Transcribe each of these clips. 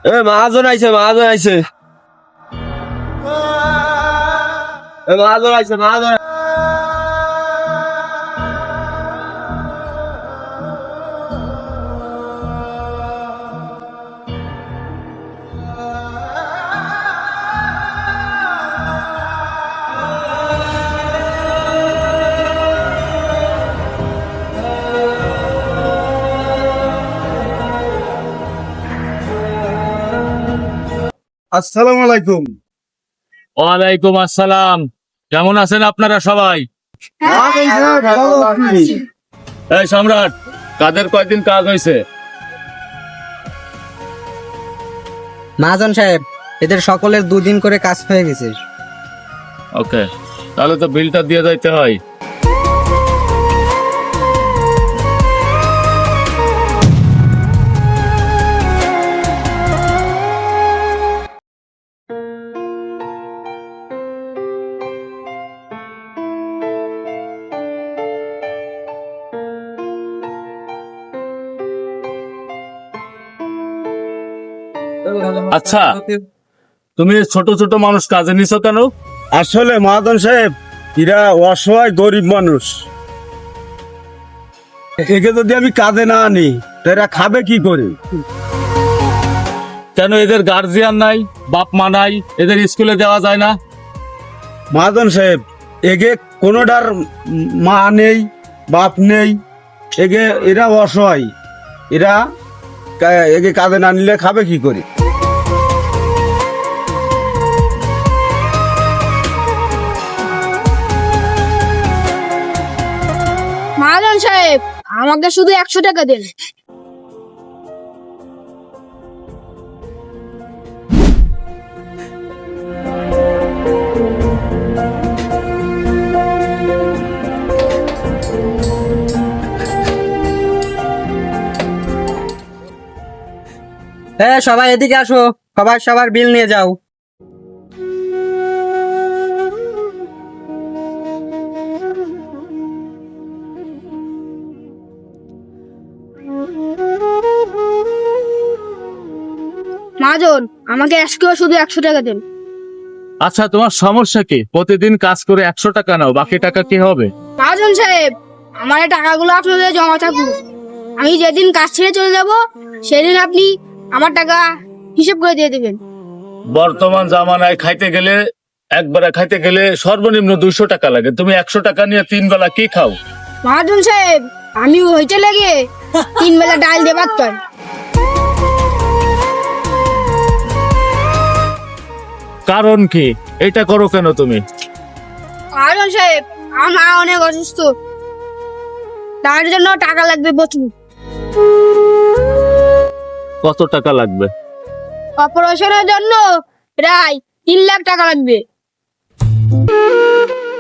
মহাজন আইছে মহাজন। আসসালামু আলাইকুম। ওয়ালাইকুম আসসালাম। কেমন আছেন আপনারা সবাই? এই সম্রাট, কাদের কয়দিন কাজ হয়েছে? মহাজন সাহেব, এদের সকলের 2 দিন করে কাজ হয়ে গেছে। ওকে, তাহলে তো বিলটা দিয়ে যাইতে হয়। আচ্ছা, তুমি ছোট ছোট মানুষ কাজে নিছো কেন? আসলে মহাজন সাহেব, এরা অসহায় গরিব মানুষ। একে যদি আমি কাজে না আনি তো এরা খাবে কি করে? কেন এদের গার্জিয়ান নাই, বাপ মা নাই, এদের স্কুলে দেওয়া যায় না? মহাজন সাহেব, এগে কোনোটার মা নেই, বাপ নেই, এরা অসহায়। এরা এগে কাজে না নিলে খাবে কি করে? মহাজন সাহেব, আমাকে শুধু 100 টাকা দেন। সবাই এদিকে আসো, সবার বিল নিয়ে যাও। মহাজন, আমাকে আজকেও শুধু 100 টাকা দেন। আচ্ছা, তোমার সমস্যা কি? প্রতিদিন কাজ করে 100 টাকা নাও, বাকি টাকা কি হবে? মহাজন সাহেব, আমার এই টাকাগুলো আপনাদের জমা থাকুক। আমি যেদিন কাজ ছেড়ে চলে যাব, সেদিন আপনি আমার টাকা হিসাব করে দিয়ে দেবেন। বর্তমান জামানায় একবারে খাইতে গেলে সর্বনিম্ন 200 টাকা লাগে। তুমি 100 টাকা নিয়ে 3 বেলা কি খাও? মহাজন সাহেব, আমি হইতে লেগে 3 বেলা ডাল দিয়ে ভাত খাই। কারণ কি? এটা করো কেন তুমি? মহাজন সাহেব, আমার মা অনেক অসুস্থ, তার জন্য টাকা লাগবে প্রচুর। কত টাকা লাগবে? অপারেশনের জন্য প্রায় 3 লাখ টাকা লাগবে।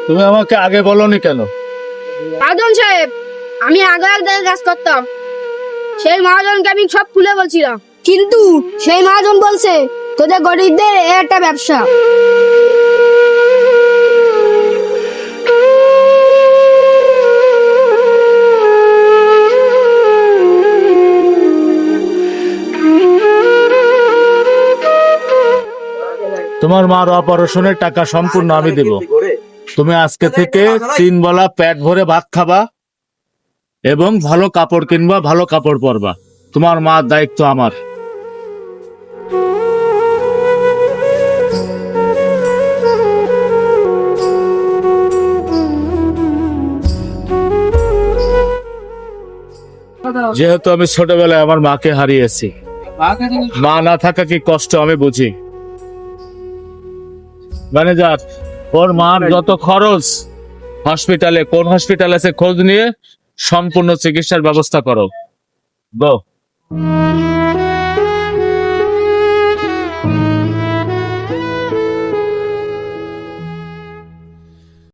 তুমি আমাকে আগে বলনি কেন? মহাজন সাহেব, আমি আগে এক জায়গায় কাজ করতাম, সেই মহাজনকে আমি সব খুলে বলছিলাম, কিন্তু সেই মহাজন বলছে তোদের গরিবদের একটা ব্যবসা। তোমার মার অপারেশনের টাকা সম্পূর্ণ আমি দেব। তুমি আজকে থেকে 3 বেলা পেট ভরে ভাত খাবা এবং ভালো কাপড় কিনবা, ভালো কাপড় পরবা। তোমার মার দায়িত্ব আমার। যেহেতু আমি ছোটবেলায় আমার মাকে হারিয়েছি, মা না থাকা কি কষ্ট আমি বুঝি। ম্যানেজার, ওর মার যত খরচ, হসপিটালে কোন হসপিটাল আছে খোঁজ নিয়ে সম্পূর্ণ চিকিৎসার ব্যবস্থা করো। গো।